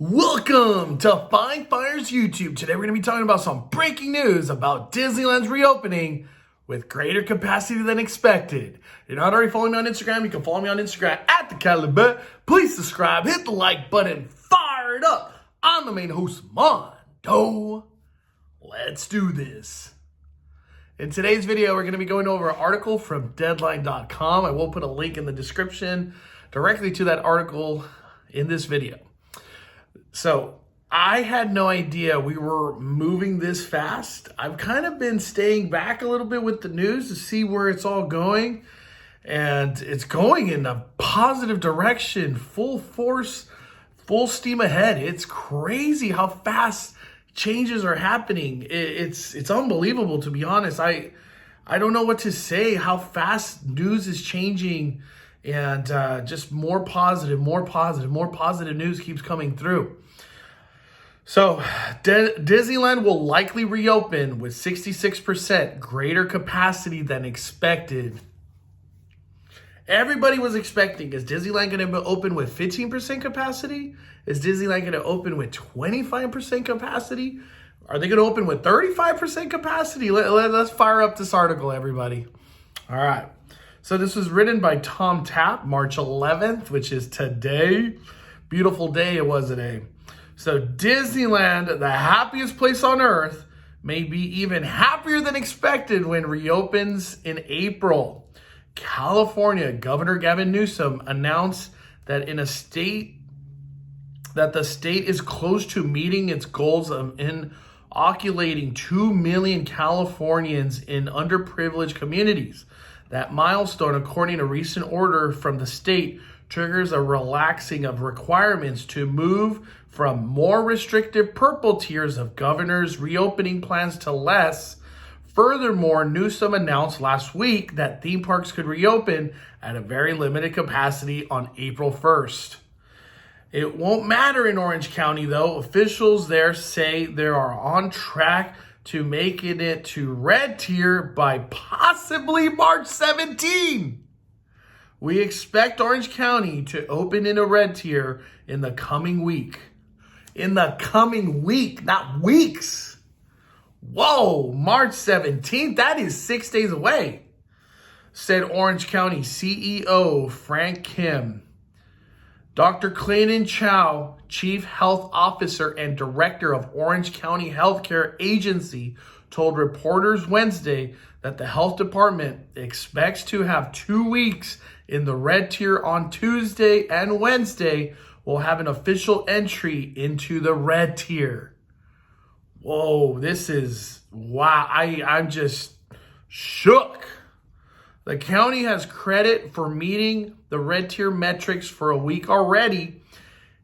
Welcome to Find Fire's YouTube. Today we're going to be talking about some breaking news about Disneyland's reopening with greater capacity than expected. If you're not already following me on Instagram, you can follow me on Instagram at the Caliber. Please subscribe, hit the like button, fire it up. I'm the main host, Mondo. Let's do this. In today's video, we're going to be going over an article from Deadline.com. I will put a link in the description directly to that article in this video. So I had no idea we were moving this fast. I've kind of been staying back a little bit with the news to see where it's all going. And it's going in a positive direction, full force, full steam ahead. It's crazy how fast changes are happening. It's unbelievable, to be honest. I don't know what to say, how fast news is changing. And just more positive news keeps coming through. So Disneyland will likely reopen with 66% greater capacity than expected. Everybody was expecting, is Disneyland going to open with 15% capacity? Is Disneyland going to open with 25% capacity? Are they going to open with 35% capacity? Let's fire up this article, everybody. All right. So this was written by Tom Tapp, March 11th, which is today. Beautiful day it was today. So Disneyland, the happiest place on earth, may be even happier than expected when reopens in April. California Governor Gavin Newsom announced that the state is close to meeting its goals of inoculating 2 million Californians in underprivileged communities. That milestone, according to a recent order from the state, triggers a relaxing of requirements to move from more restrictive purple tiers of governor's reopening plans to less. Furthermore, Newsom announced last week that theme parks could reopen at a very limited capacity on April 1st. It won't matter in Orange County, though. Officials there say they are on track to making it to red tier by possibly March 17. We expect Orange County to open in a red tier in the coming week. In the coming week, not weeks. Whoa, March 17th, that is 6 days away, said Orange County CEO Frank Kim. Dr. Clayton Chow, Chief Health Officer and Director of Orange County Healthcare Agency, told reporters Wednesday that the health department expects to have 2 weeks in the red tier on Tuesday, and Wednesday will have an official entry into the red tier. Whoa, this is, wow, I'm just shook. The county has credit for meeting the red tier metrics for a week already.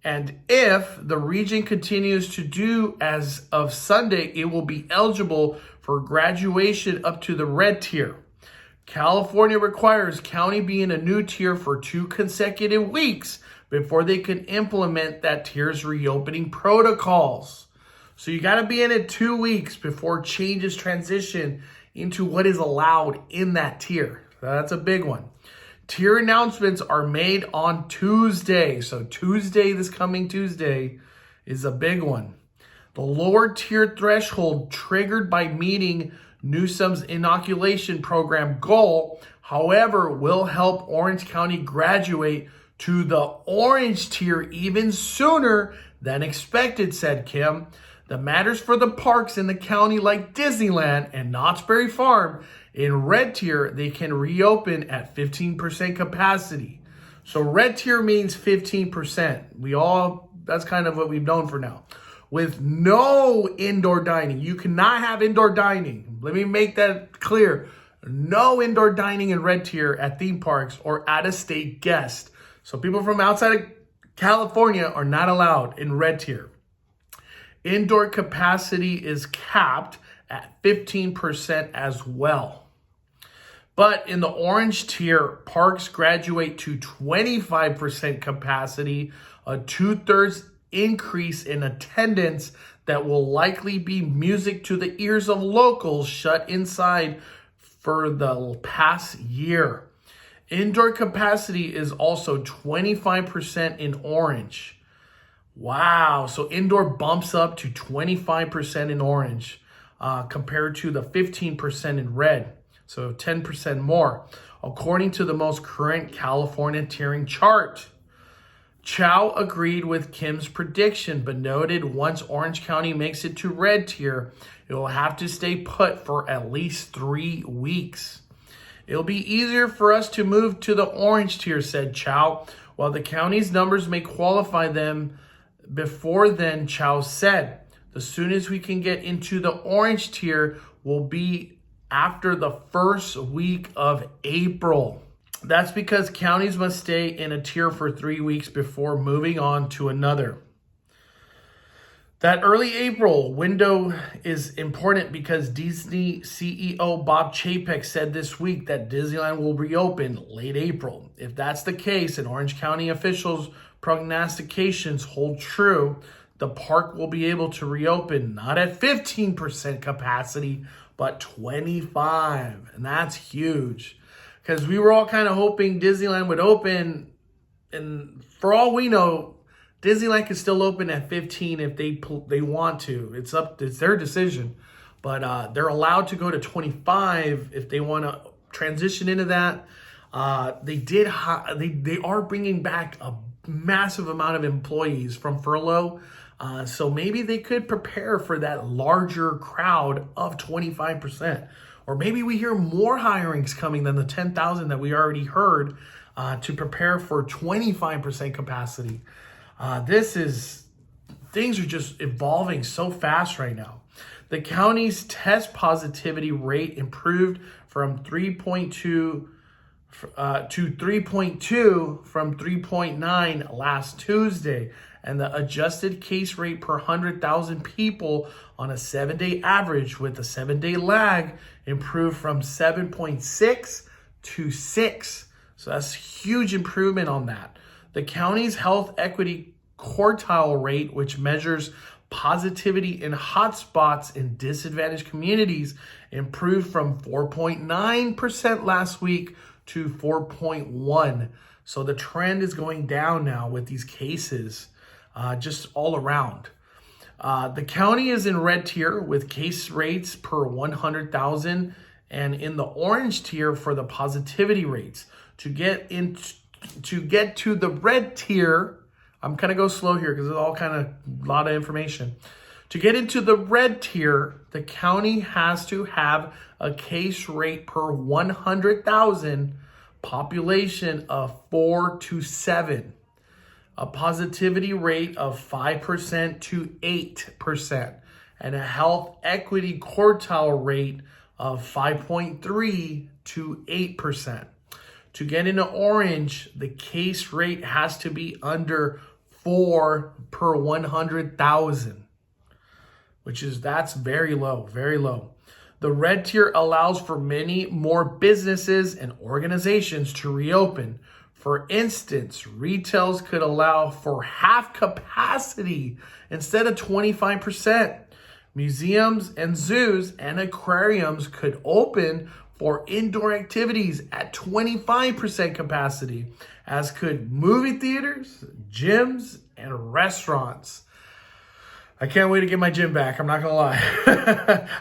And if the region continues to do as of Sunday, it will be eligible for graduation up to the red tier. California requires county be in a new tier for 2 consecutive weeks before they can implement that tier's reopening protocols. So you got to be in it 2 weeks before changes transition into what is allowed in that tier. So that's a big one. Tier announcements are made on Tuesday. So Tuesday, this coming Tuesday, is a big one. The lower tier threshold triggered by meeting Newsom's inoculation program goal, however, will help Orange County graduate to the orange tier even sooner than expected, said Kim. The matters for the parks in the county like Disneyland and Knott's Berry Farm in red tier, they can reopen at 15% capacity. So red tier means 15%. That's kind of what we've known for now. With no indoor dining. You cannot have indoor dining. Let me make that clear. No indoor dining in red tier at theme parks or out-of-state guests. So people from outside of California are not allowed in red tier. Indoor capacity is capped at 15% as well. But in the orange tier, parks graduate to 25% capacity, a 2/3 increase in attendance that will likely be music to the ears of locals shut inside for the past year. Indoor capacity is also 25% in orange. Wow. So indoor bumps up to 25% in orange compared to the 15% in red. So 10% more, according to the most current California tiering chart. Chow agreed with Kim's prediction, but noted once Orange County makes it to red tier, it will have to stay put for at least 3 weeks. It'll be easier for us to move to the orange tier, said Chow. While the county's numbers may qualify them before then, Chow said, the soonest we can get into the orange tier will be after the first week of April. That's because counties must stay in a tier for 3 weeks before moving on to another. That early April window is important because Disney CEO Bob Chapek said this week that Disneyland will reopen late April. If that's the case and Orange County officials' prognostications hold true, the park will be able to reopen not at 15% capacity, but 25%. And that's huge. Because we were all kind of hoping Disneyland would open, and for all we know, Disneyland can still open at 15 if they want to. It's their decision, but they're allowed to go to 25 if they want to transition into that. They are bringing back a massive amount of employees from furlough, so maybe they could prepare for that larger crowd of 25%. Or maybe we hear more hirings coming than the 10,000 that we already heard to prepare for 25% capacity. Things are just evolving so fast right now. The county's test positivity rate improved from 3.2 to 3.2 from 3.9 last Tuesday. And the adjusted case rate per 100,000 people on a 7-day average with a 7-day lag improved from 7.6 to 6. So that's huge improvement on that. The county's health equity quartile rate, which measures positivity in hotspots in disadvantaged communities, improved from 4.9% last week to 4.1%. So the trend is going down now with these cases. Just all around. The county is in red tier with case rates per 100,000 and in the orange tier for the positivity rates. To get to the red tier, I'm kind of go slow here because it's all kind of a lot of information. To get into the red tier, the county has to have a case rate per 100,000 population of 4 to 7. A positivity rate of 5% to 8%, and a health equity quartile rate of 5.3 to 8%. To get into orange, the case rate has to be under 4 per 100,000, that's very low, very low. The red tier allows for many more businesses and organizations to reopen. For instance, retails could allow for half capacity instead of 25%. Museums and zoos and aquariums could open for indoor activities at 25% capacity, as could movie theaters, gyms, and restaurants. I can't wait to get my gym back. I'm not going to lie.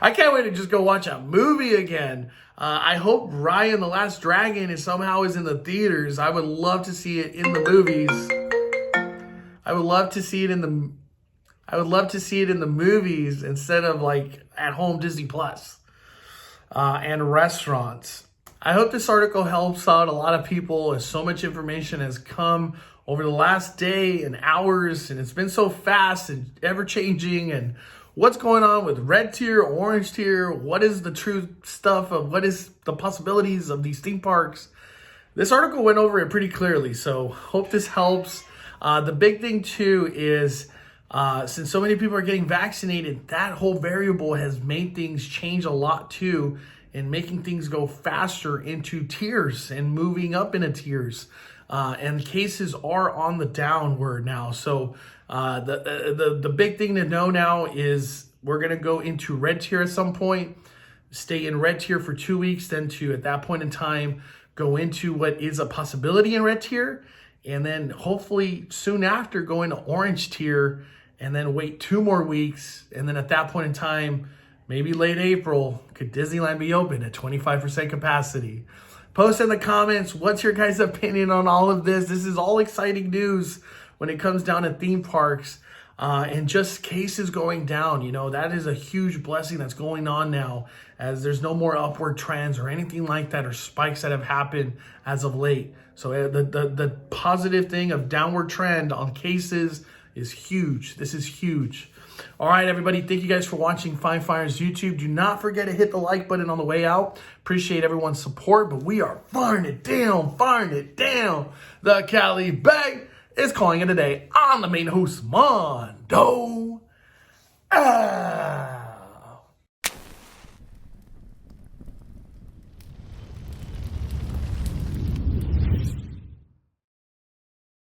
I can't wait to just go watch a movie again. I hope Raya and the Last Dragon is in the theaters. I would love to see it in the movies. I would love to see it in the movies instead of like at home Disney Plus and restaurants. I hope this article helps out a lot of people as so much information has come over the last day and hours, and it's been so fast and ever changing, and what's going on with red tier, orange tier, what is the true stuff of what is the possibilities of these theme parks. This article went over it pretty clearly, so hope this helps. The big thing too is since so many people are getting vaccinated, that whole variable has made things change a lot too, and making things go faster into tiers and moving up into tiers. And cases are on the downward now. So the big thing to know now is we're going to go into red tier at some point, stay in red tier for 2 weeks, then to, at that point in time, go into what is a possibility in red tier. and then hopefully soon after going to orange tier, and then wait 2 more weeks. And then at that point in time, maybe late April, could Disneyland be open at 25% capacity? Post in the comments, what's your guys' opinion on all of this? This is all exciting news when it comes down to theme parks. And just cases going down, you know, that is a huge blessing that's going on now, as there's no more upward trends or anything like that, or spikes that have happened as of late. So the positive thing of downward trend on cases is huge. This is huge. All right, everybody. Thank you guys for watching Fine Fire's YouTube. Do not forget to hit the like button on the way out. Appreciate everyone's support, but we are firing it down, firing it down. The Cali Bay is calling it a day on the main host, Mondo.